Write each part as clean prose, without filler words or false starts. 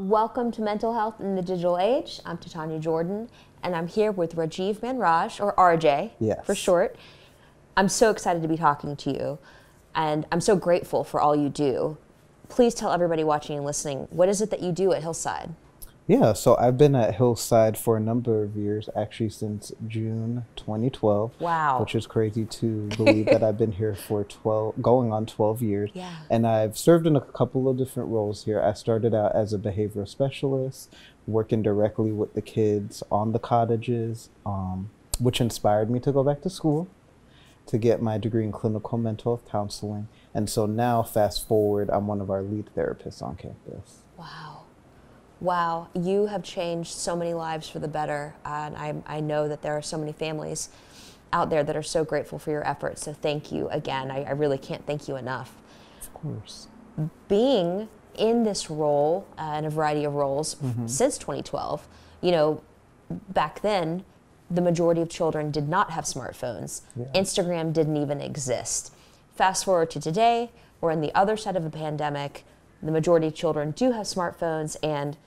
Welcome to Mental Health in the Digital Age. I'm Titania Jorden, and I'm here with Rajeive Manradgh, or RJ for short. I'm so excited to be talking to you, and I'm so grateful for all you do. Please tell everybody watching and listening, what is it that you do at Hillside? Yeah, so I've been at Hillside for a number of years, actually since June 2012. Wow. Which is crazy to believe that I've been here for 12, going on 12 years. Yeah. And I've served in a couple of different roles here. I started out as a behavioral specialist, working directly with the kids on the cottages, which inspired me to go back to school to get my degree in clinical mental health counseling. And so now, fast forward, I'm one of our lead therapists on campus. Wow. Wow, you have changed so many lives for the better, and I know that there are so many families out there that are so grateful for your efforts, so thank you again. I really can't thank you enough. Of course. Being in this role, in a variety of roles, since 2012, you know, back then, the majority of children did not have smartphones. Yeah. Instagram didn't even exist. Fast forward to today, we're on the other side of a pandemic. The majority of children do have smartphones, and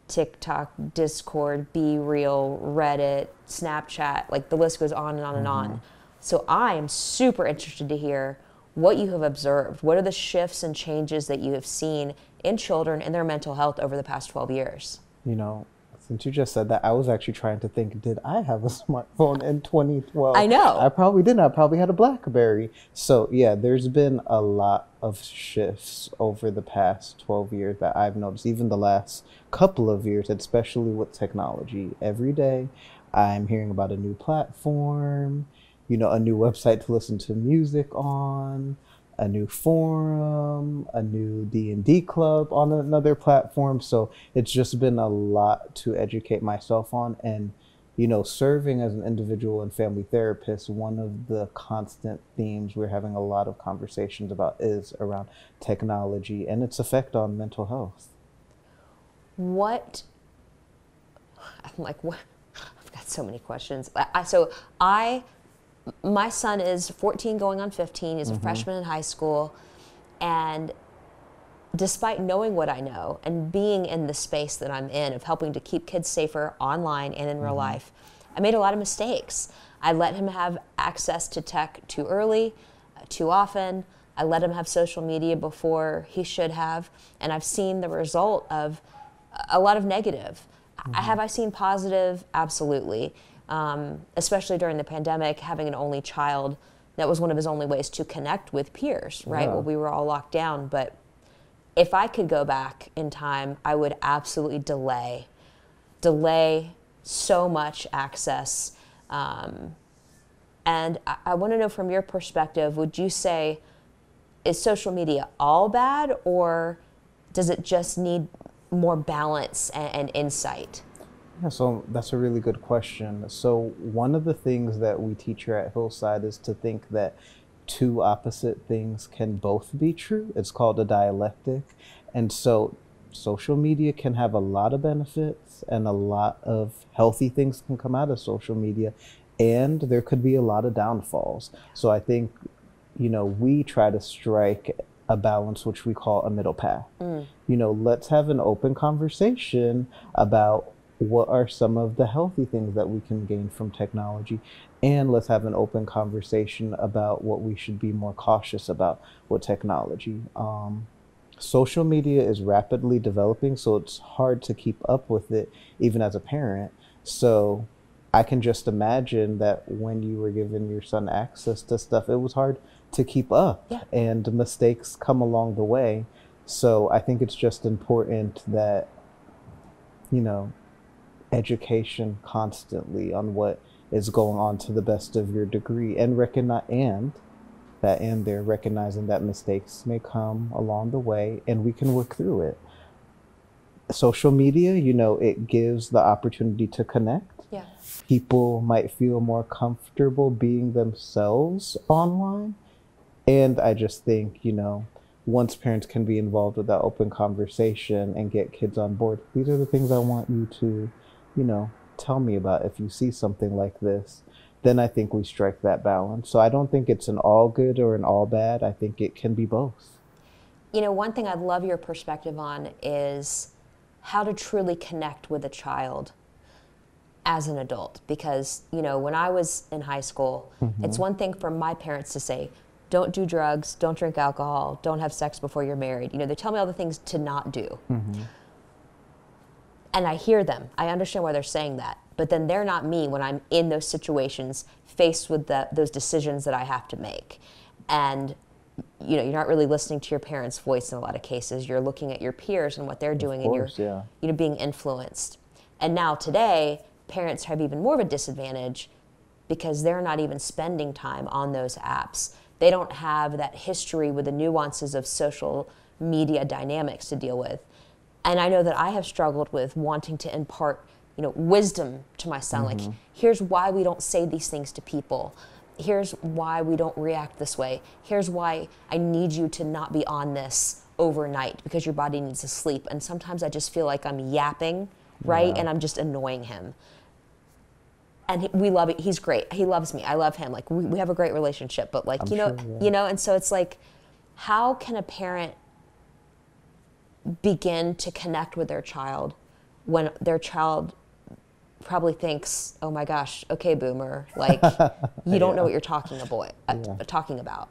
TikTok, Discord, Be Real, Reddit, Snapchat, like the list goes on and on and on. So I am super interested to hear what you have observed. What are the shifts and changes that you have seen in children and their mental health over the past 12 years? You know, since you just said that, I was actually trying to think, did I have a smartphone in 2012? I know. I probably didn't. I probably had a BlackBerry. So yeah, there's been a lot of shifts over the past 12 years that I've noticed, even the last couple of years, especially with technology. Every day I'm hearing about a new platform, you know, a new website to listen to music on, a new forum, a new D&D club on another platform. So it's just been a lot to educate myself on. And, you know, serving as an individual and family therapist, one of the constant themes we're having a lot of conversations about is around technology and its effect on mental health. What, I'm like, what? I've got so many questions. My son is 14 going on 15. He's a freshman in high school. And despite knowing what I know and being in the space that I'm in of helping to keep kids safer online and in real life, I made a lot of mistakes. I let him have access to tech too early, too often. I let him have social media before he should have. And I've seen the result of a lot of negative. Have I seen positive? Absolutely. Especially during the pandemic, having an only child, that was one of his only ways to connect with peers, right? Yeah. Well, we were all locked down, but if I could go back in time, I would absolutely delay so much access. And I want to know from your perspective, would you say, is social media all bad, or does it just need more balance and insight? Yeah, so that's a really good question. So one of the things that we teach here at Hillside is to think that two opposite things can both be true. It's called a dialectic. And so social media can have a lot of benefits, and a lot of healthy things can come out of social media, and there could be a lot of downfalls. So I think, you know, we try to strike a balance, which we call a middle path. You know, let's have an open conversation about what are some of the healthy things that we can gain from technology, and let's have an open conversation about what we should be more cautious about with technology. Social media is rapidly developing, so it's hard to keep up with it, even as a parent. So I can just imagine that when you were giving your son access to stuff, it was hard to keep up. Yeah. And mistakes come along the way. So I think it's just important that, you know, education constantly on what is going on to the best of your degree, and recognizing that mistakes may come along the way and we can work through it. Social media, you know, it gives the opportunity to connect. Yeah. People might feel more comfortable being themselves online. And I just think, you know, once parents can be involved with that open conversation and get kids on board, these are the things I want you to, you know, tell me about if you see something like this, then I think we strike that balance. So I don't think it's an all good or an all bad. I think it can be both. You know, one thing I'd love your perspective on is how to truly connect with a child as an adult. Because, you know, when I was in high school, it's one thing for my parents to say, don't do drugs, don't drink alcohol, don't have sex before you're married. You know, they tell me all the things to not do. And I hear them. I understand why they're saying that. But then they're not me when I'm in those situations, faced with those decisions that I have to make. And, you know, you're not really listening to your parents' voice in a lot of cases. You're looking at your peers and what they're doing, and you're you know, being influenced. And now today, parents have even more of a disadvantage because they're not even spending time on those apps. They don't have that history with the nuances of social media dynamics to deal with. And I know that I have struggled with wanting to impart, you know, wisdom to my son. Like, here's why we don't say these things to people. Here's why we don't react this way. Here's why I need you to not be on this overnight because your body needs to sleep. And sometimes I just feel like I'm yapping, right? And I'm just annoying him. And we love it. He's great. He loves me. I love him. Like, we have a great relationship. But like, you know, and so it's like, how can a parent begin to connect with their child when their child probably thinks, oh my gosh, okay, boomer, like, you don't know what you're talking about.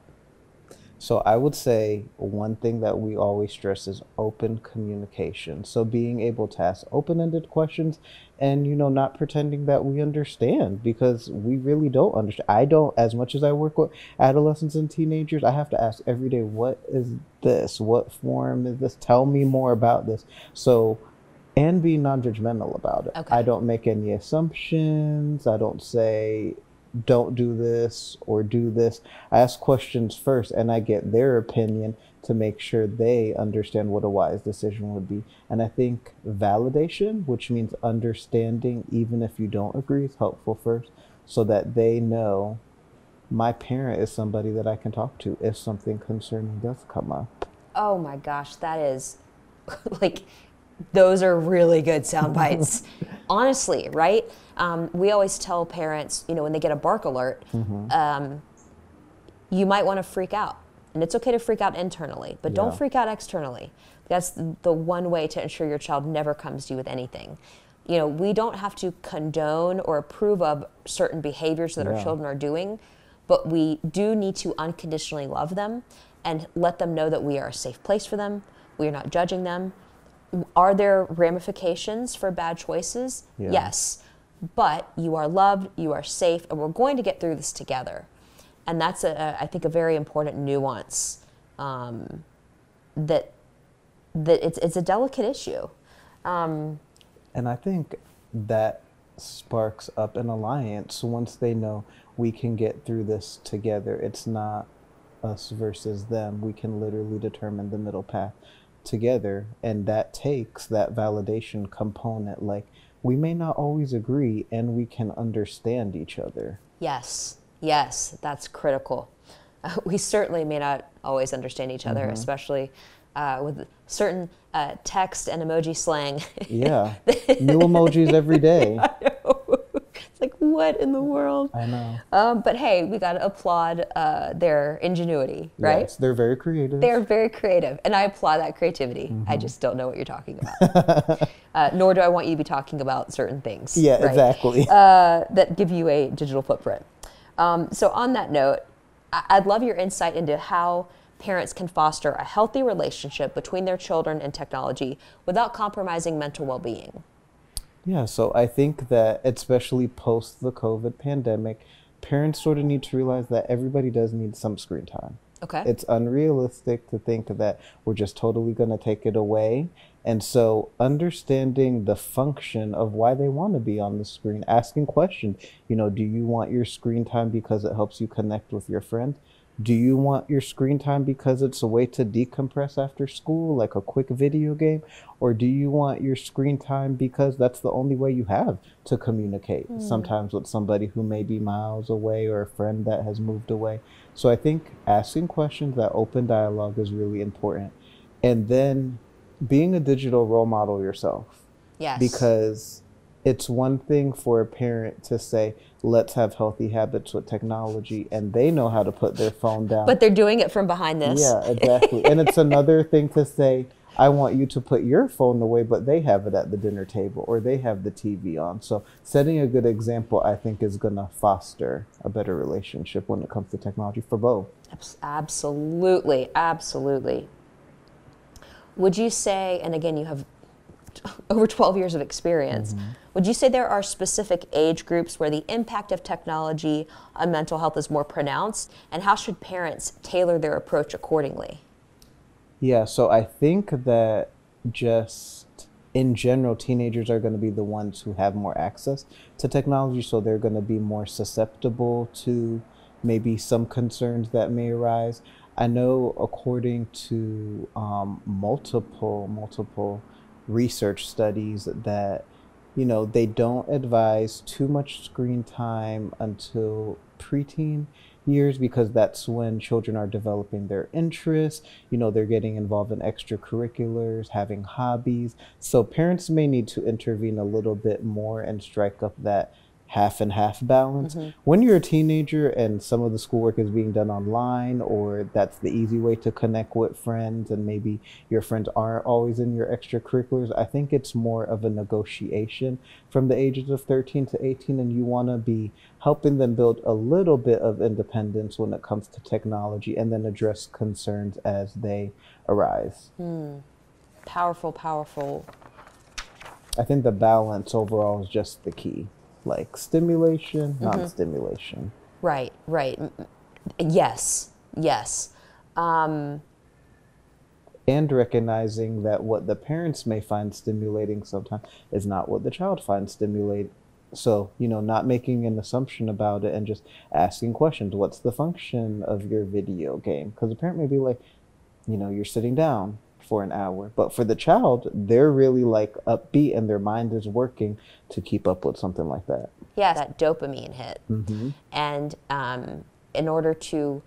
So I would say one thing that we always stress is open communication. So being able to ask open-ended questions and, you know, not pretending that we understand, because we really don't understand. I don't, as much as I work with adolescents and teenagers, I have to ask every day, what is this? What form is this? Tell me more about this. So, and be non-judgmental about it. I don't make any assumptions. I don't say, don't do this or do this. I ask questions first and I get their opinion to make sure they understand what a wise decision would be. And I think validation, which means understanding even if you don't agree, is helpful first, so that they know my parent is somebody that I can talk to if something concerning does come up. Oh my gosh, that is like, those are really good sound bites. Honestly, right? We always tell parents, you know, when they get a bark alert, you might want to freak out. And it's okay to freak out internally, but don't freak out externally. That's the one way to ensure your child never comes to you with anything. You know, we don't have to condone or approve of certain behaviors that our children are doing, but we do need to unconditionally love them and let them know that we are a safe place for them. We are not judging them. Are there ramifications for bad choices? Yes. But you are loved, you are safe, and we're going to get through this together. And that's, I think, a very important nuance, that it's a delicate issue. And I think that sparks up an alliance once they know we can get through this together. It's not us versus them. We can literally determine the middle path together, and that takes that validation component. Like, we may not always agree and we can understand each other. Yes, that's critical. We certainly may not always understand each other, especially with certain text and emoji slang. New emojis every day. I know. It's like, what in the world? I know. But hey, we got to applaud their ingenuity, right? Yes, they're very creative. They're very creative, and I applaud that creativity. I just don't know what you're talking about. Nor do I want you to be talking about certain things. Yeah, right? Exactly. That give you a digital footprint. So on that note, I'd love your insight into how parents can foster a healthy relationship between their children and technology without compromising mental well-being. Yeah, so I think that especially post the COVID pandemic, parents sort of need to realize that everybody does need some screen time. Okay. It's unrealistic to think that we're just totally going to take it away. And so understanding the function of why they want to be on the screen, asking questions, you know, do you want your screen time because it helps you connect with your friends? Do you want your screen time because it's a way to decompress after school, like a quick video game? Or do you want your screen time because that's the only way you have to communicate, sometimes with somebody who may be miles away or a friend that has moved away? So I think asking questions, that open dialogue, is really important. And then being a digital role model yourself. Yes. Because it's one thing for a parent to say, let's have healthy habits with technology, and they know how to put their phone down. But they're doing it from behind this. Yeah, exactly. And it's another thing to say, I want you to put your phone away, but they have it at the dinner table or they have the TV on. So setting a good example, I think, is going to foster a better relationship when it comes to technology for both. Absolutely, absolutely. Would you say, and again, you have over 12 years of experience, would you say there are specific age groups where the impact of technology on mental health is more pronounced, and how should parents tailor their approach accordingly? Yeah, so I think that just in general, teenagers are going to be the ones who have more access to technology, so they're going to be more susceptible to maybe some concerns that may arise. I know according to multiple research studies that, you know, they don't advise too much screen time until preteen years, because that's when children are developing their interests, you know, they're getting involved in extracurriculars, having hobbies. So parents may need to intervene a little bit more and strike up that half and half balance. When you're a teenager and some of the schoolwork is being done online, or that's the easy way to connect with friends, and maybe your friends aren't always in your extracurriculars, I think it's more of a negotiation from the ages of 13 to 18, and you want to be helping them build a little bit of independence when it comes to technology, and then address concerns as they arise. Powerful, powerful. I think the balance overall is just the key. Like stimulation, non-stimulation. Right, right. Yes, yes. And recognizing that what the parents may find stimulating sometimes is not what the child finds stimulating. So, you know, not making an assumption about it and just asking questions. What's the function of your video game? Because the parent may be like, you know, you're sitting down for an hour, but for the child, they're really like upbeat and their mind is working to keep up with something like that. Yeah, that dopamine hit. And in order to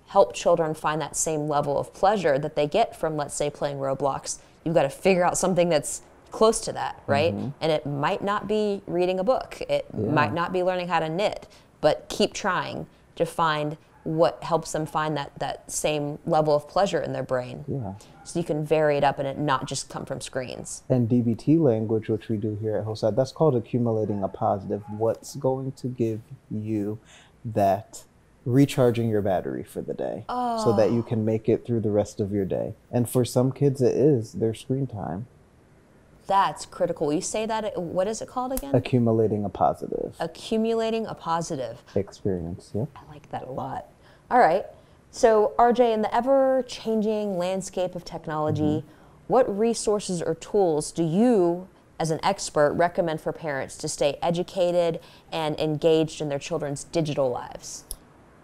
help children find that same level of pleasure that they get from, let's say, playing Roblox, you've got to figure out something that's close to that, right? And it might not be reading a book. It might not be learning how to knit, but keep trying to find what helps them find that same level of pleasure in their brain. So you can vary it up and it not just come from screens. And DBT language, which we do here at Hillside, that's called accumulating a positive. What's going to give you that recharging your battery for the day so that you can make it through the rest of your day. And for some kids, it is their screen time. That's critical. You say that, what is it called again? Accumulating a positive. Accumulating a positive experience, yeah. I like that a lot. All right. So, RJ, in the ever-changing landscape of technology, what resources or tools do you, as an expert, recommend for parents to stay educated and engaged in their children's digital lives?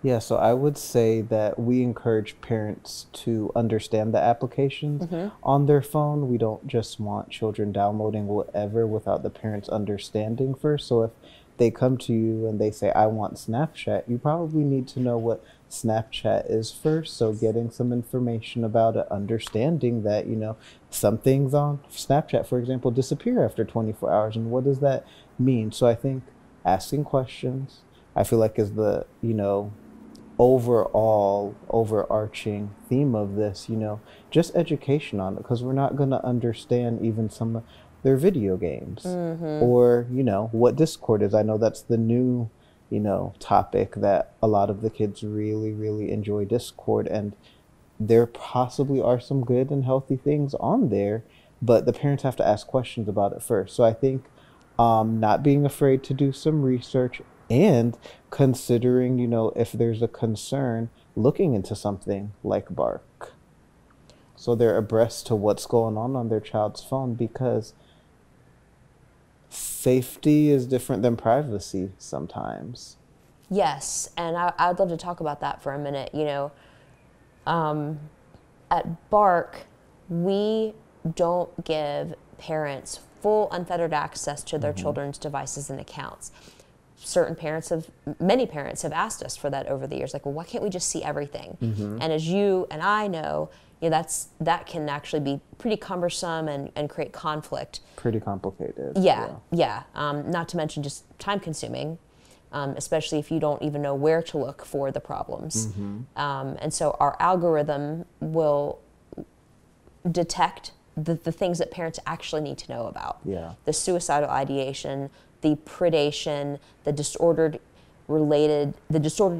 Yeah, so I would say that we encourage parents to understand the applications on their phone. We don't just want children downloading whatever without the parents understanding first. So if they come to you and they say, I want Snapchat, you probably need to know what Snapchat is first. So getting some information about it, understanding that, you know, some things on Snapchat, for example, disappear after 24 hours. And what does that mean? So I think asking questions, I feel like, is the, you know, overall overarching theme of this, you know, just education on it, because we're not going to understand even some of their video games or, you know, what Discord is. I know that's the new, you know, topic that a lot of the kids really, really enjoy, Discord, and there possibly are some good and healthy things on there, but the parents have to ask questions about it first. So I think not being afraid to do some research and considering, you know, if there's a concern, looking into something like Bark, so they're abreast to what's going on their child's phone, because safety is different than privacy sometimes. Yes, and I'd love to talk about that for a minute. You know, at Bark, we don't give parents full unfettered access to their children's devices and accounts. Many parents have asked us for that over the years. Like, well, why can't we just see everything? And as you and I know, you know, that can actually be pretty cumbersome and create conflict. Pretty complicated. Yeah. Not to mention just time consuming, especially if you don't even know where to look for the problems. And so our algorithm will detect the things that parents actually need to know about. Yeah. The suicidal ideation, the predation, the disordered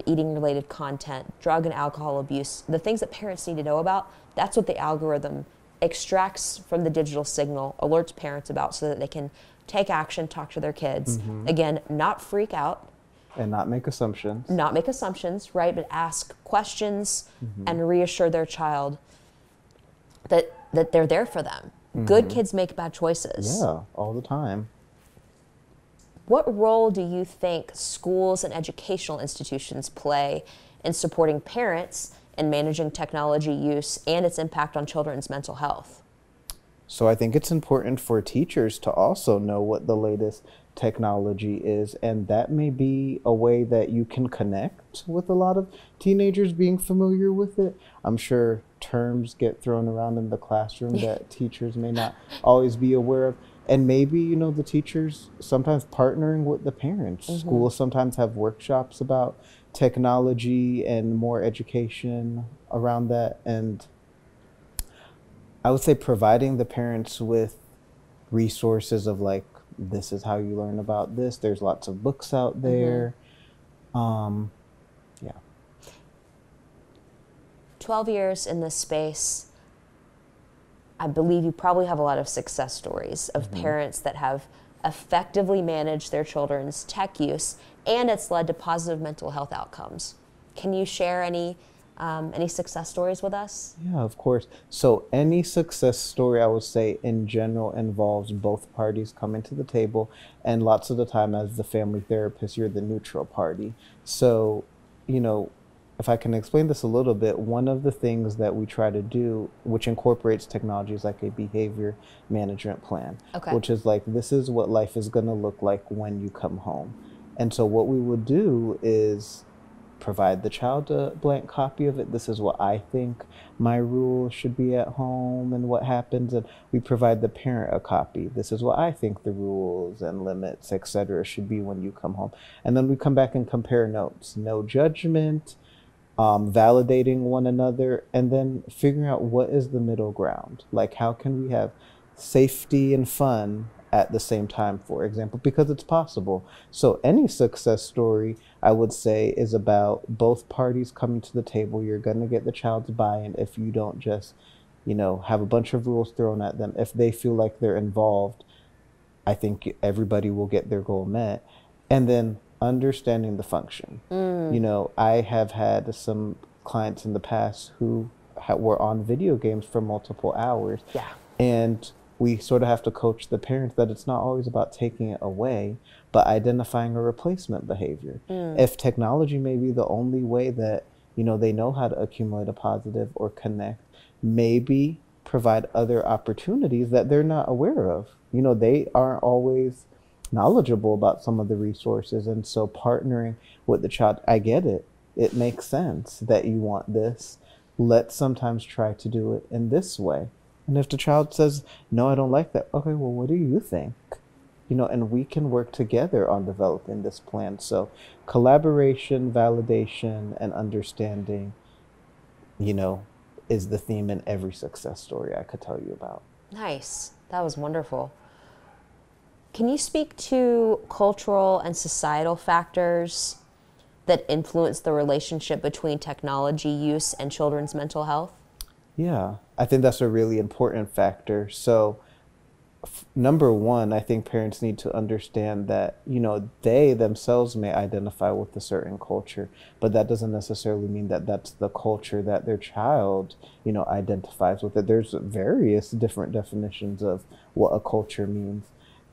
eating related content, drug and alcohol abuse, the things that parents need to know about. That's what the algorithm extracts from the digital signal, alerts parents about, so that they can take action, talk to their kids. Again, not freak out. And not make assumptions. Not make assumptions, right? But ask questions and reassure their child that they're there for them. Good kids make bad choices. Yeah, all the time. What role do you think schools and educational institutions play in supporting parents in managing technology use and its impact on children's mental health? So I think it's important for teachers to also know what the latest technology is, and that may be a way that you can connect with a lot of teenagers being familiar with it. I'm sure terms get thrown around in the classroom that teachers may not always be aware of. And maybe, you know, the teachers sometimes partnering with the parents. Schools sometimes have workshops about technology and more education around that. And I would say providing the parents with resources of like, this is how you learn about this. There's lots of books out there. Yeah. 12 years in this space, I believe you probably have a lot of success stories of parents that have effectively managed their children's tech use, and it's led to positive mental health outcomes. Can you share any success stories with us? Yeah, of course. So any success story, I would say, in general, involves both parties coming to the table, and lots of the time as the family therapist, you're the neutral party. So, you know, if I can explain this a little bit, one of the things that we try to do, which incorporates technology, is like a behavior management plan, which is like, this is what life is going to look like when you come home. And so what we would do is provide the child a blank copy of it. This is what I think my rules should be at home and what happens. And we provide the parent a copy. This is what I think the rules and limits, etc., should be when you come home. And then we come back and compare notes. No judgment. Validating one another, and then figuring out what is the middle ground. Like, how can we have safety and fun at the same time, for example, because it's possible. So any success story, I would say, is about both parties coming to the table. You're going to get the child's buy-in if you don't just, you know, have a bunch of rules thrown at them. If they feel like they're involved, I think everybody will get their goal met. And then understanding the function. You know, I have had some clients in the past who were on video games for multiple hours. And we sort of have to coach the parents that it's not always about taking it away, but identifying a replacement behavior. If technology may be the only way that, you know, they know how to accumulate a positive or connect, maybe provide other opportunities that they're not aware of. You know, they aren't always knowledgeable about some of the resources, and so partnering with the child, I get it. It makes sense that you want this. Let's sometimes try to do it in this way. And if the child says, no, I don't like that, okay, well, what do you think? You know, and we can work together on developing this plan. So collaboration, validation, and understanding, you know, is the theme in every success story I could tell you about. Nice. That was wonderful. Can you speak to cultural and societal factors that influence the relationship between technology use and children's mental health? Yeah, I think that's a really important factor. So number one, I think parents need to understand that, you know, they themselves may identify with a certain culture, but that doesn't necessarily mean that that's the culture that their child, you know, identifies with. It. There's various different definitions of what a culture means.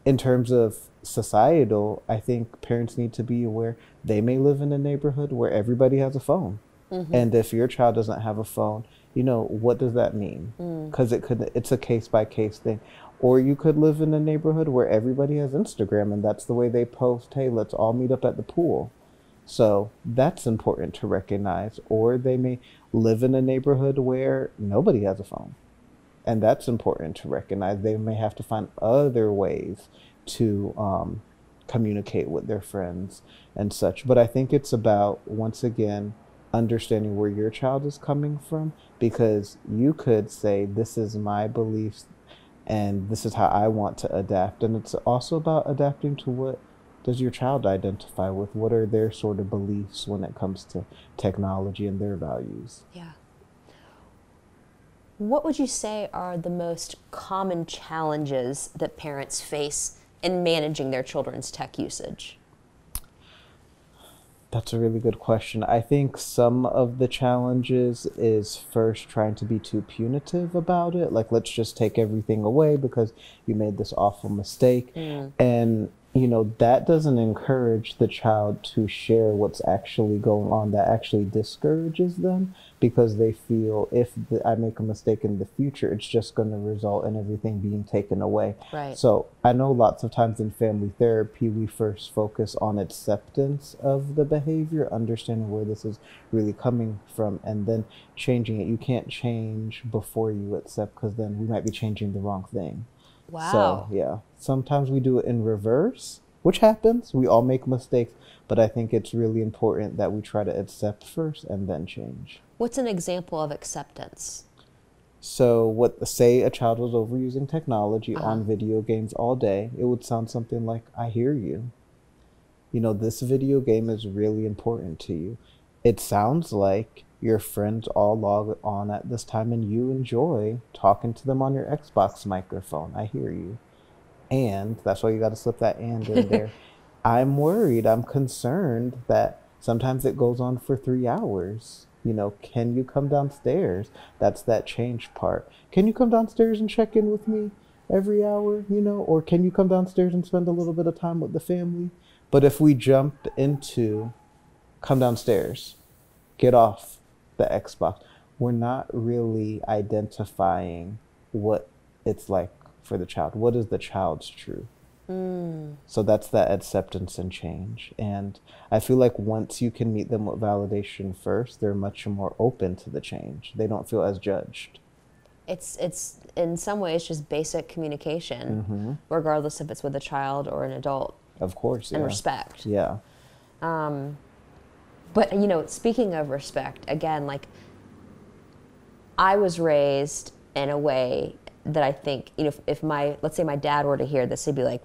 In terms of societal, I think parents need to be aware they may live in a neighborhood where everybody has a phone. And if your child doesn't have a phone, you know, what does that mean? Because it's a case-by-case thing. Or you could live in a neighborhood where everybody has Instagram and that's the way they post, hey, let's all meet up at the pool. So that's important to recognize. Or they may live in a neighborhood where nobody has a phone. And that's important to recognize. They may have to find other ways to communicate with their friends and such. But I think it's about, once again, understanding where your child is coming from, because you could say, this is my beliefs, and this is how I want to adapt. And it's also about adapting to what does your child identify with? What are their sort of beliefs when it comes to technology and their values? Yeah. What would you say are the most common challenges that parents face in managing their children's tech usage? That's a really good question. I think some of the challenges is first trying to be too punitive about it. Like, let's just take everything away because you made this awful mistake. And, that doesn't encourage the child to share what's actually going on. That actually discourages them because they feel if I make a mistake in the future, it's just going to result in everything being taken away. Right. So I know lots of times in family therapy, we first focus on acceptance of the behavior, understanding where this is really coming from, and then changing it. You can't change before you accept because then we might be changing the wrong thing. Wow. So, yeah, sometimes we do it in reverse, which happens. We all make mistakes, but I think it's really important that we try to accept first and then change. What's an example of acceptance? So, say a child was overusing technology on video games all day, it would sound something like, I hear you. This video game is really important to you. It sounds like your friends all log on at this time and you enjoy talking to them on your Xbox microphone. I hear you. And that's why you got to slip that and in there. I'm worried, I'm concerned that sometimes it goes on for 3 hours. Can you come downstairs? That's that change part. Can you come downstairs and check in with me every hour, or can you come downstairs and spend a little bit of time with the family? But if we jump into come downstairs, get off the Xbox, we're not really identifying what it's like for the child. What is the child's truth? So that's that acceptance and change. And I feel like once you can meet them with validation first, they're much more open to the change. They don't feel as judged. It's in some ways just basic communication, regardless if it's with a child or an adult. Of course, and respect. Yeah. But speaking of respect, again, like I was raised in a way that I think, if let's say my dad were to hear this, he'd be like,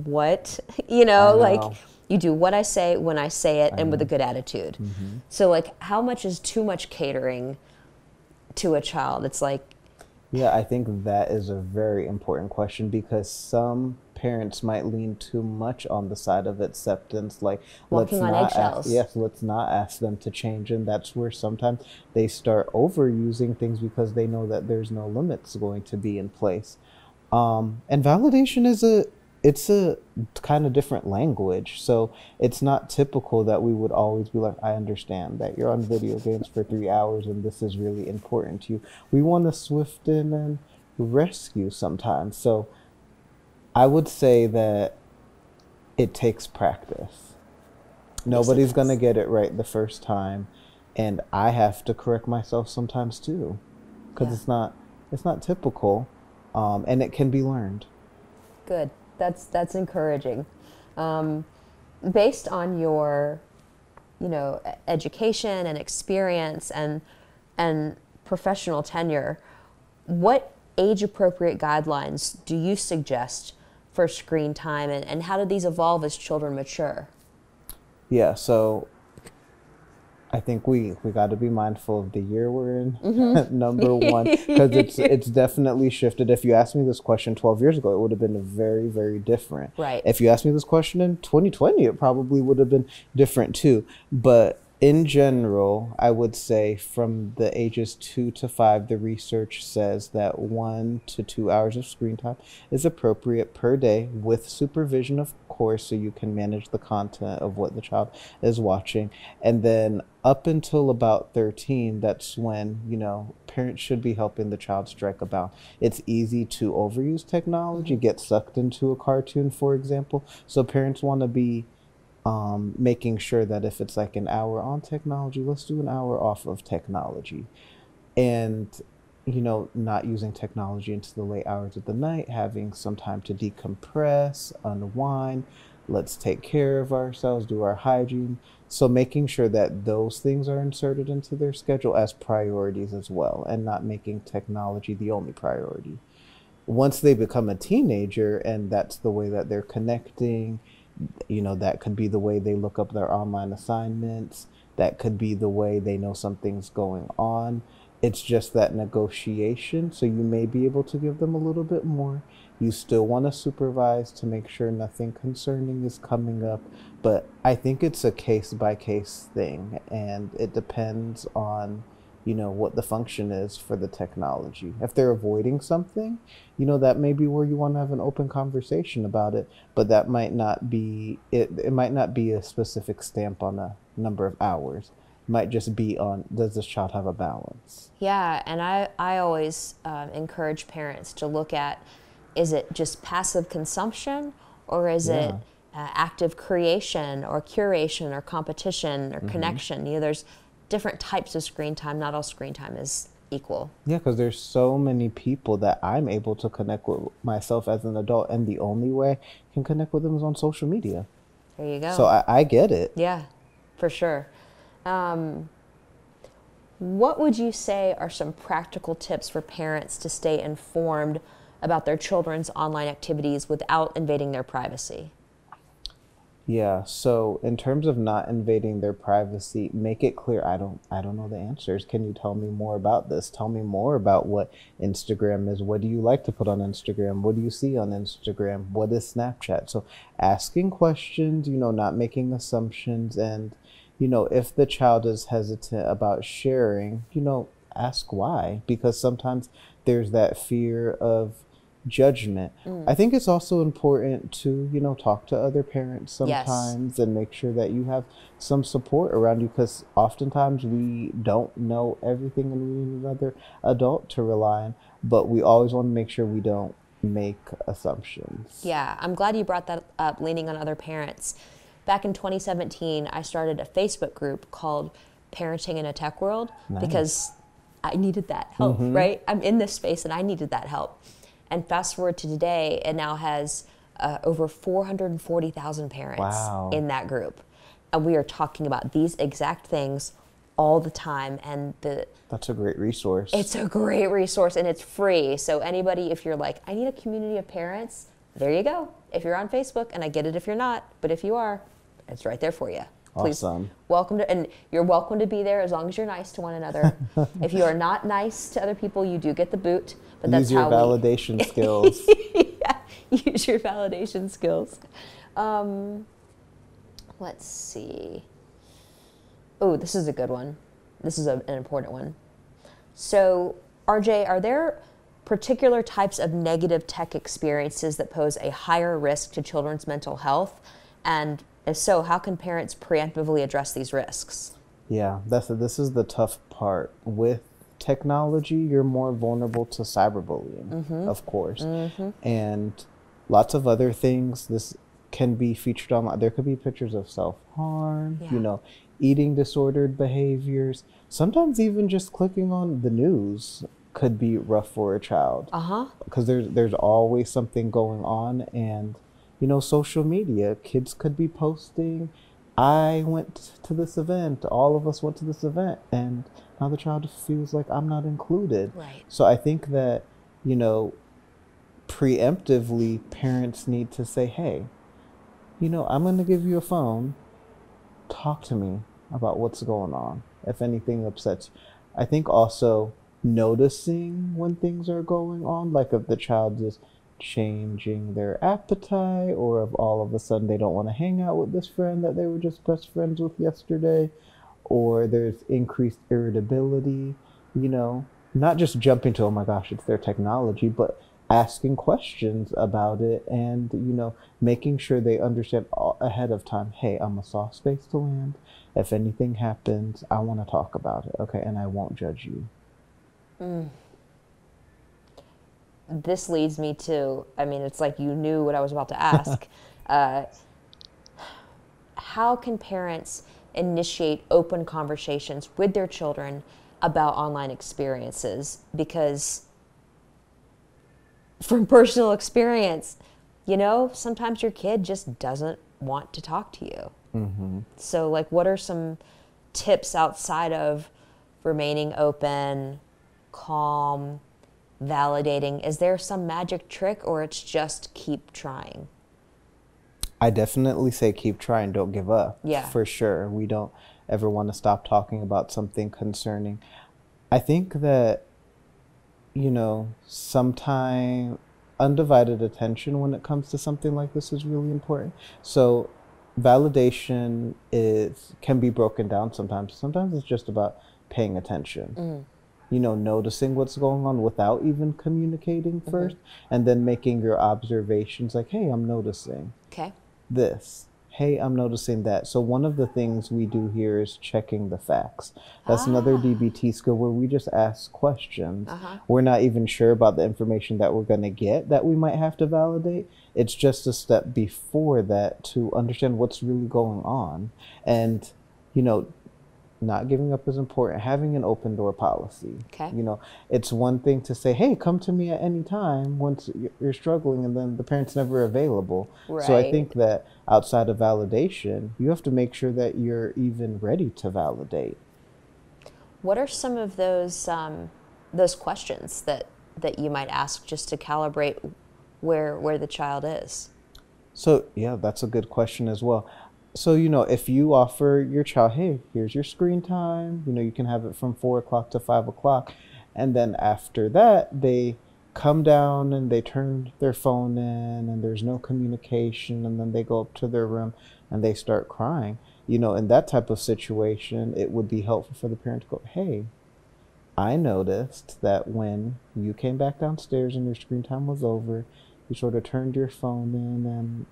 what? Like you do what I say when I say it and with a good attitude. So like how much is too much catering to a child? It's like, yeah, I think that is a very important question because some parents might lean too much on the side of acceptance, like walking on eggshells. Let's not ask them to change, and that's where sometimes they start overusing things because they know that there's no limits going to be in place. And validation is it's a kind of different language, so it's not typical that we would always be like, I understand that you're on video games for 3 hours and this is really important to you. We want to swift in and rescue sometimes. So I would say that it takes practice. Nobody's going to get it right the first time, and I have to correct myself sometimes too, because it's not typical, and it can be learned. Good. That's encouraging. Based on your, education and experience and professional tenure, what age-appropriate guidelines do you suggest for screen time, and how do these evolve as children mature? Yeah, so I think we got to be mindful of the year we're in, number one, because it's definitely shifted. If you asked me this question 12 years ago, it would have been very, very different. Right. If you asked me this question in 2020, it probably would have been different too. But in general, I would say from the ages 2 to 5, the research says that 1 to 2 hours of screen time is appropriate per day with supervision, of course, so you can manage the content of what the child is watching. And then up until about 13, that's when, parents should be helping the child strike a balance. It's easy to overuse technology, get sucked into a cartoon, for example. So parents want to be making sure that if it's like an hour on technology, let's do an hour off of technology. And, not using technology into the late hours of the night, having some time to decompress, unwind, let's take care of ourselves, do our hygiene. So making sure that those things are inserted into their schedule as priorities as well, and not making technology the only priority. once they become a teenager and that's the way that they're connecting, that could be the way they look up their online assignments. That could be the way they know something's going on. It's just that negotiation. So you may be able to give them a little bit more. You still want to supervise to make sure nothing concerning is coming up. But I think it's a case by case thing. And it depends on, what the function is for the technology. If they're avoiding something, that may be where you want to have an open conversation about it. But that might not be, it might not be a specific stamp on a number of hours. Might just be on, does this child have a balance? Yeah, and I always encourage parents to look at, is it just passive consumption, or is it active creation or curation or competition or connection? There's different types of screen time. Not all screen time is equal. Yeah, because there's so many people that I'm able to connect with myself as an adult, and the only way I can connect with them is on social media. There you go. So I get it. Yeah, for sure. What would you say are some practical tips for parents to stay informed about their children's online activities without invading their privacy? Yeah, so in terms of not invading their privacy, make it clear, I don't know the answers. Can you tell me more about this? Tell me more about what Instagram is. What do you like to put on Instagram? What do you see on Instagram? What is Snapchat? So asking questions, not making assumptions, and if the child is hesitant about sharing, ask why, because sometimes there's that fear of judgment. I think it's also important to, talk to other parents sometimes and make sure that you have some support around you, because oftentimes we don't know everything and we need another adult to rely on, but we always want to make sure we don't make assumptions. Yeah, I'm glad you brought that up, leaning on other parents. Back in 2017, I started a Facebook group called Parenting in a Tech World because I needed that help, right? I'm in this space and I needed that help. And fast forward to today, it now has over 440,000 parents in that group. And we are talking about these exact things all the time. And that's a great resource. It's a great resource and it's free. So anybody, if you're like, I need a community of parents, there you go. If you're on Facebook, and I get it if you're not, but if you are, it's right there for you. Please, awesome. And you're welcome to be there as long as you're nice to one another. If you are not nice to other people, you do get the boot. But that's use your validation skills. Yeah, use your validation skills. Let's see. Oh, this is a good one. This is an important one. So, RJ, are there particular types of negative tech experiences that pose a higher risk to children's mental health? And if so, how can parents preemptively address these risks? Yeah, this is the tough part. With technology, you're more vulnerable to cyberbullying, of course. And lots of other things. This can be featured online. There could be pictures of self-harm, eating disordered behaviors. Sometimes even just clicking on the news could be rough for a child. Because there's always something going on. And, social media, kids could be posting, I went to this event, all of us went to this event, and now the child feels like I'm not included. Right. So I think that, preemptively, parents need to say, hey, I'm going to give you a phone. Talk to me about what's going on, if anything upsets you. I think also noticing when things are going on, like if the child is changing their appetite, or if all of a sudden they don't want to hang out with this friend that they were just best friends with yesterday, or there's increased irritability, not just jumping to, oh my gosh, it's their technology, but asking questions about it and, making sure they understand ahead of time, hey, I'm a soft space to land. If anything happens, I want to talk about it, okay, and I won't judge you. This leads me to, it's like you knew what I was about to ask. How can parents initiate open conversations with their children about online experiences? Because from personal experience, sometimes your kid just doesn't want to talk to you. So what are some tips outside of remaining open, calm, validating? Is there some magic trick, or it's just keep trying? I definitely say keep trying, don't give up. Yeah. For sure. We don't ever want to stop talking about something concerning. I think that, sometimes undivided attention when it comes to something like this is really important. So validation can be broken down sometimes. Sometimes it's just about paying attention. Noticing what's going on without even communicating first, and then making your observations like, hey, I'm noticing this. Hey, I'm noticing that. So one of the things we do here is checking the facts. That's another DBT skill where we just ask questions. We're not even sure about the information that we're going to get that we might have to validate. It's just a step before that to understand what's really going on. And, not giving up is important. Having an open door policy. It's one thing to say, hey, come to me at any time once you're struggling, and then the parent's never available. Right. So I think that outside of validation, you have to make sure that you're even ready to validate. What are some of those questions that you might ask just to calibrate where the child is? So yeah, that's a good question as well. So, if you offer your child, hey, here's your screen time, you can have it from 4 o'clock to 5 o'clock. And then after that, they come down and they turn their phone in and there's no communication. And then they go up to their room and they start crying. In that type of situation, it would be helpful for the parent to go, hey, I noticed that when you came back downstairs and your screen time was over, you sort of turned your phone in and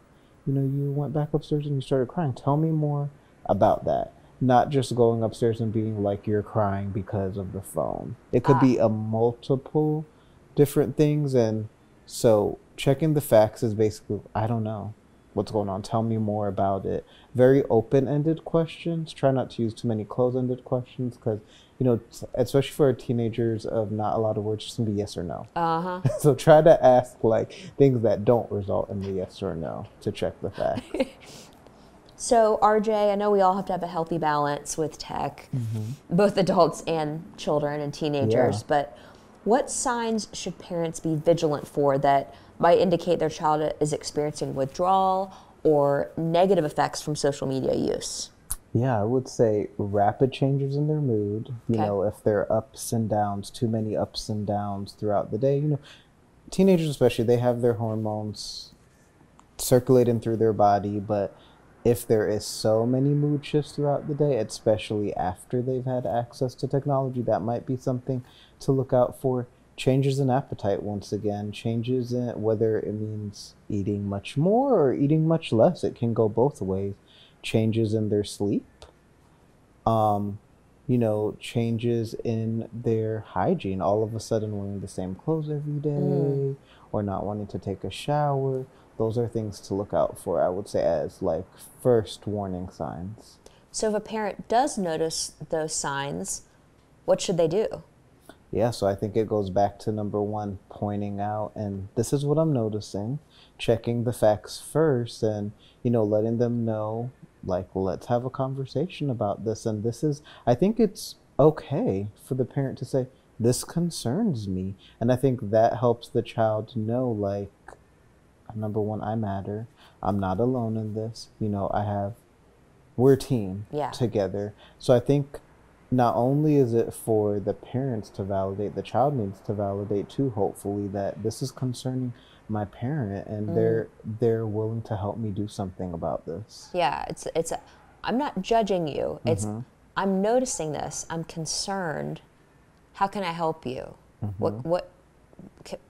you went back upstairs and you started crying. Tell me more about that. Not just going upstairs and being like you're crying because of the phone. It could be a multiple different things. And so checking the facts is basically, I don't know what's going on. Tell me more about it. Very open-ended questions. Try not to use too many closed-ended questions because, especially for teenagers of not a lot of words, just gonna be yes or no. So try to ask things that don't result in the yes or no to check the facts. So RJ, I know we all have to have a healthy balance with tech, both adults and children and teenagers, but what signs should parents be vigilant for that might indicate their child is experiencing withdrawal or negative effects from social media use? Yeah, I would say rapid changes in their mood. If there are ups and downs, too many ups and downs throughout the day. Teenagers especially, they have their hormones circulating through their body, but if there is so many mood shifts throughout the day, especially after they've had access to technology, that might be something to look out for. Changes in appetite, once again, changes in whether it means eating much more or eating much less. It can go both ways. Changes in their sleep, changes in their hygiene, all of a sudden wearing the same clothes every day or not wanting to take a shower. Those are things to look out for, I would say, as first warning signs. So if a parent does notice those signs, what should they do? Yeah, so I think it goes back to number one, pointing out, and this is what I'm noticing, checking the facts first and, letting them know, let's have a conversation about this. And I think it's okay for the parent to say, this concerns me. And I think that helps the child to know, number one, I matter. I'm not alone in this. We're a team together. So I think not only is it for the parents to validate, the child needs to validate too, hopefully, that this is concerning my parent and they're willing to help me do something about this. Yeah, I'm not judging you. It's I'm noticing this. I'm concerned. How can I help you? What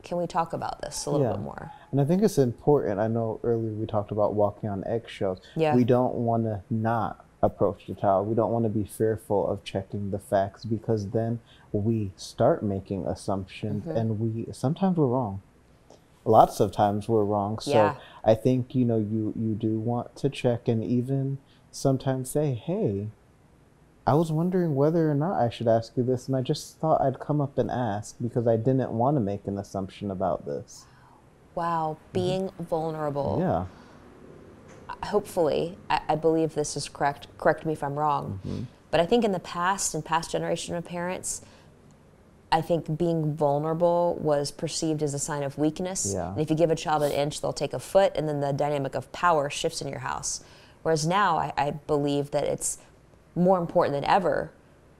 can we talk about this a little bit more? And I think it's important. I know earlier we talked about walking on eggshells. We don't want to not approach the child. We don't want to be fearful of checking the facts because then we start making assumptions and sometimes we're wrong. Lots of times we're wrong. So I think, you do want to check and even sometimes say, hey, I was wondering whether or not I should ask you this, and I just thought I'd come up and ask because I didn't want to make an assumption about this. Wow, being vulnerable. Yeah. Hopefully, I believe this is correct. Correct me if I'm wrong. But I think in past generation of parents, I think being vulnerable was perceived as a sign of weakness. Yeah. And if you give a child an inch, they'll take a foot, and then the dynamic of power shifts in your house. Whereas now I believe that it's more important than ever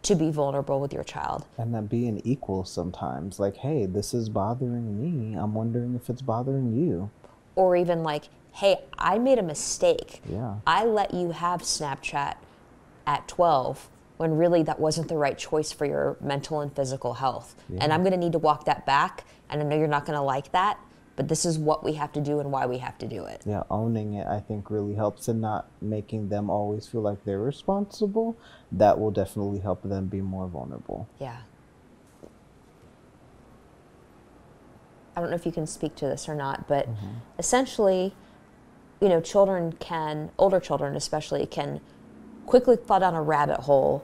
to be vulnerable with your child. And then being equal sometimes. Like, hey, this is bothering me. I'm wondering if it's bothering you. Or even like, hey, I made a mistake. Yeah. I let you have Snapchat at 12 when really that wasn't the right choice for your mental and physical health. Yeah. And I'm going to need to walk that back. And I know you're not going to like that, but this is what we have to do and why we have to do it. Yeah, owning it, I think, really helps, and not making them always feel like they're responsible. That will definitely help them be more vulnerable. Yeah. I don't know if you can speak to this or not, but essentially, you know, older children especially, can quickly fall down a rabbit hole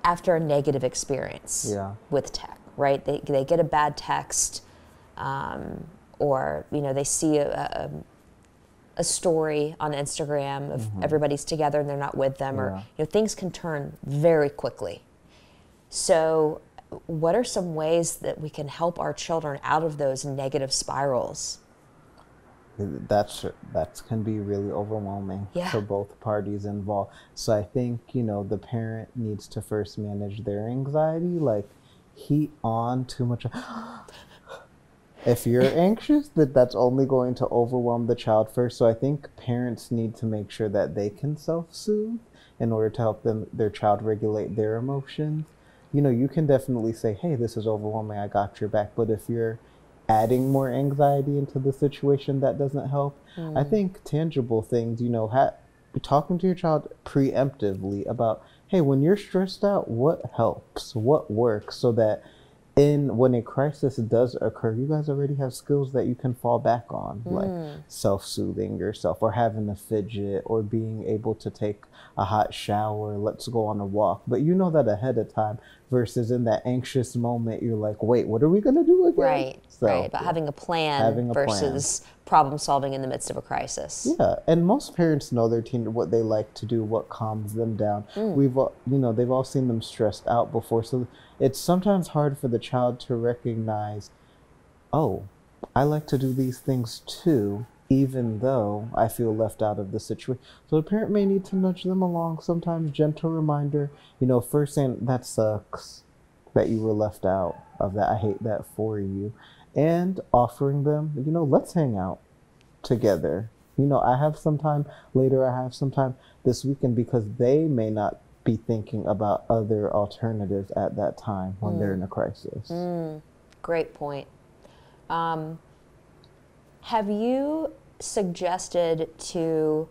after a negative experience with tech, right? They get a bad text, or, you know, they see a story on Instagram of everybody's together and they're not with them, or, you know, things can turn very quickly. So what are some ways that we can help our children out of those negative spirals? That can be really overwhelming for both parties involved. So I think, you know, the parent needs to first manage their anxiety, like heat on too much. If you're anxious, that's only going to overwhelm the child first. So I think parents need to make sure that they can self-soothe in order to help their child regulate their emotions. You know, you can definitely say, hey, this is overwhelming, I got your back. But if you're adding more anxiety into the situation, that doesn't help. I think tangible things, you know, talking to your child preemptively about, hey, when you're stressed out, what helps, what works, so that when a crisis does occur, you guys already have skills that you can fall back on, like self-soothing yourself, or having a fidget, or being able to take a hot shower, let's go on a walk. But you know that ahead of time, versus in that anxious moment, you're like, wait, what are we going to do again? Right, right. But having a plan versus problem solving in the midst of a crisis. Yeah, and most parents know their teen, what they like to do, what calms them down. They've all seen them stressed out before, so it's sometimes hard for the child to recognize, oh, I like to do these things too, even though I feel left out of the situation. So the parent may need to nudge them along, sometimes gentle reminder, you know, first saying, that sucks that you were left out of that, I hate that for you, and offering them, you know, let's hang out together. You know, I have some time later, I have some time this weekend, because they may not be thinking about other alternatives at that time when they're in a crisis. Great point. Have you suggested to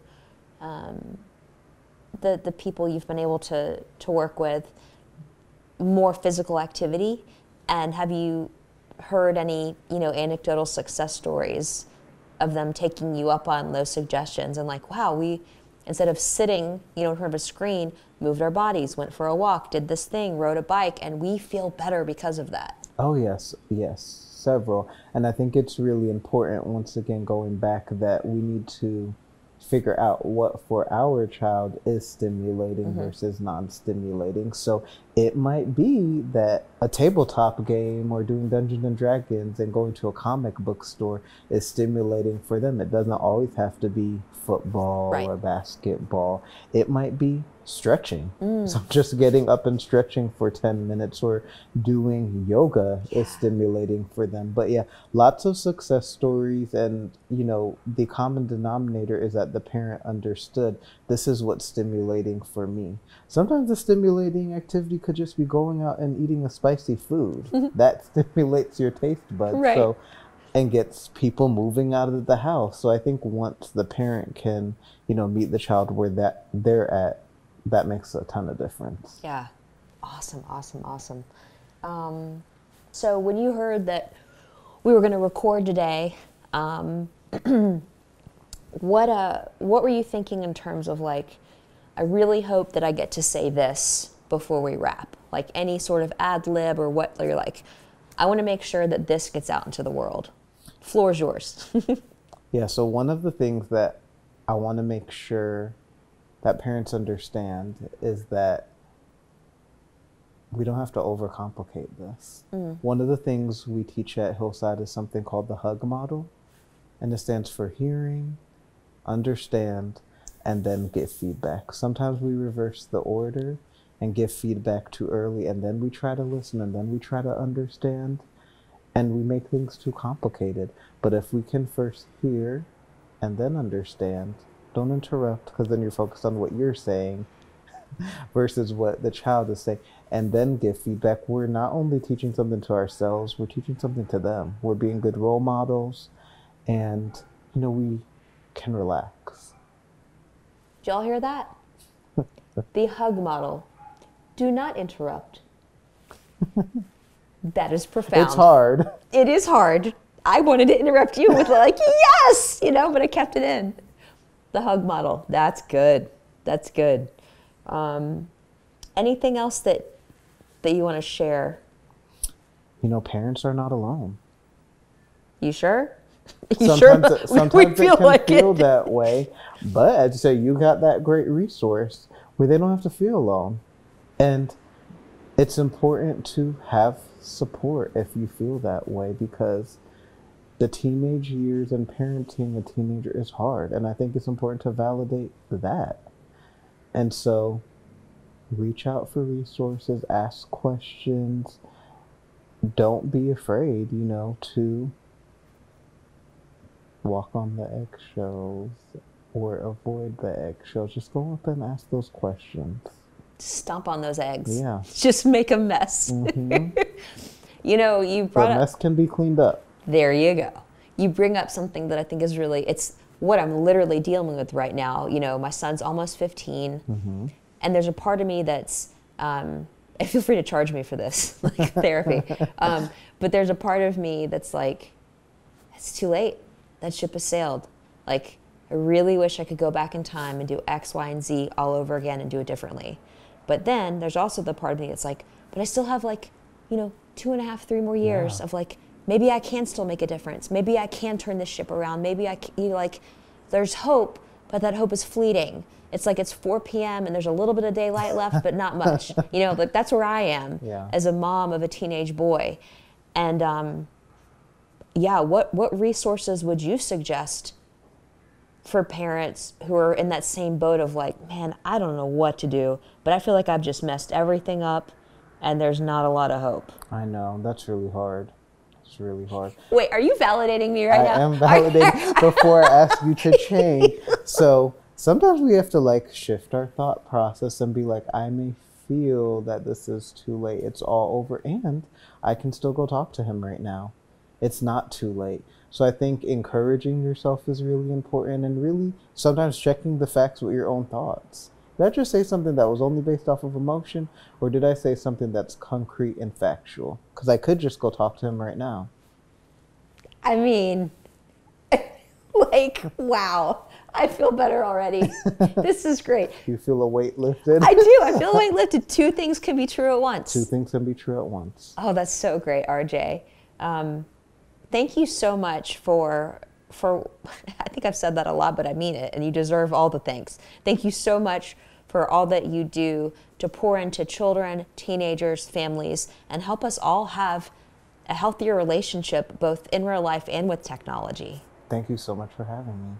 the people you've been able to work with more physical activity? And have you heard any, you know, anecdotal success stories of them taking you up on those suggestions and like, wow, we, instead of sitting, you know, in front of a screen, moved our bodies, went for a walk, did this thing, rode a bike, and we feel better because of that? Oh, yes, several. And I think it's really important, once again, going back, that we need to figure out what for our child is stimulating versus non-stimulating. So it might be that a tabletop game or doing Dungeons and Dragons and going to a comic book store is stimulating for them. It doesn't always have to be football or basketball. It might be stretching. So just getting up and stretching for 10 minutes or doing yoga is stimulating for them. But yeah, lots of success stories, and you know, the common denominator is that the parent understood, this is what's stimulating for me. Sometimes the stimulating activity could just be going out and eating a spicy food. That stimulates your taste buds. So, and gets people moving out of the house. So I think once the parent can, you know, meet the child where they're at, that makes a ton of difference. Yeah. Awesome. So when you heard that we were going to record today, what were you thinking in terms of like, I really hope that I get to say this before we wrap? Like any sort of ad lib, or what you're like, I want to make sure that this gets out into the world. Floor is yours. Yeah, so one of the things that I want to make sure that parents understand is that we don't have to overcomplicate this. One of the things we teach at Hillside is something called the HUG model, and it stands for hearing, understand, and then give feedback. Sometimes we reverse the order and give feedback too early, and then we try to listen, and then we try to understand, and we make things too complicated. But if we can first hear and then understand, don't interrupt, because then you're focused on what you're saying versus what the child is saying, and then give feedback. We're not only teaching something to ourselves, we're teaching something to them. We're being good role models, and we can relax. Did y'all hear that? The HUG model. Do not interrupt. That is profound. It's hard. It is hard. I wanted to interrupt you with yes, but I kept it in. The HUG model. That's good. That's good. Anything else that you want to share? Parents are not alone. You sure? Sometimes we it feel can feel that way, but as you say, you got that great resource where they don't have to feel alone. And it's important to have support if you feel that way, because the teenage years and parenting a teenager is hard. And I think it's important to validate that. And so reach out for resources, ask questions. Don't be afraid, to walk on the eggshells or avoid the eggshells. Just go up and ask those questions. Stomp on those eggs. Yeah. Just make a mess. Mm-hmm. You brought up... The mess can be cleaned up. There you go. You bring up something that I think is really, it's what I'm literally dealing with right now. My son's almost 15, mm-hmm. and there's a part of me that's, feel free to charge me for this, like therapy. But there's a part of me that's like, it's too late. That ship has sailed. Like, I really wish I could go back in time and do X, Y, and Z all over again and do it differently. But then there's also the part of me that's like, but I still have 2.5, 3 more years of maybe I can still make a difference. Maybe I can turn this ship around. Maybe I can, there's hope, but that hope is fleeting. It's it's 4 p.m. and there's a little bit of daylight left, but not much. That's where I am as a mom of a teenage boy. And what resources would you suggest for parents who are in that same boat of man, I don't know what to do, but I feel like I've just messed everything up and there's not a lot of hope? I know, that's really hard. It's really hard. Wait, are you validating me right now? I am validating before I ask you to change. So sometimes we have to shift our thought process and be I may feel that this is too late. It's all over, and I can still go talk to him right now. It's not too late. So I think encouraging yourself is really important, and really sometimes checking the facts with your own thoughts. Did I just say something that was only based off of emotion, or did I say something that's concrete and factual? Because I could just go talk to him right now. I mean, wow. I feel better already. This is great. You feel a weight lifted? I do. I feel a weight lifted. 2 things can be true at once. 2 things can be true at once. Oh, that's so great, RJ. Thank you so much for, I think I've said that a lot, but I mean it, and you deserve all the thanks. Thank you so much for all that you do to pour into children, teenagers, families, and help us all have a healthier relationship, both in real life and with technology. Thank you so much for having me.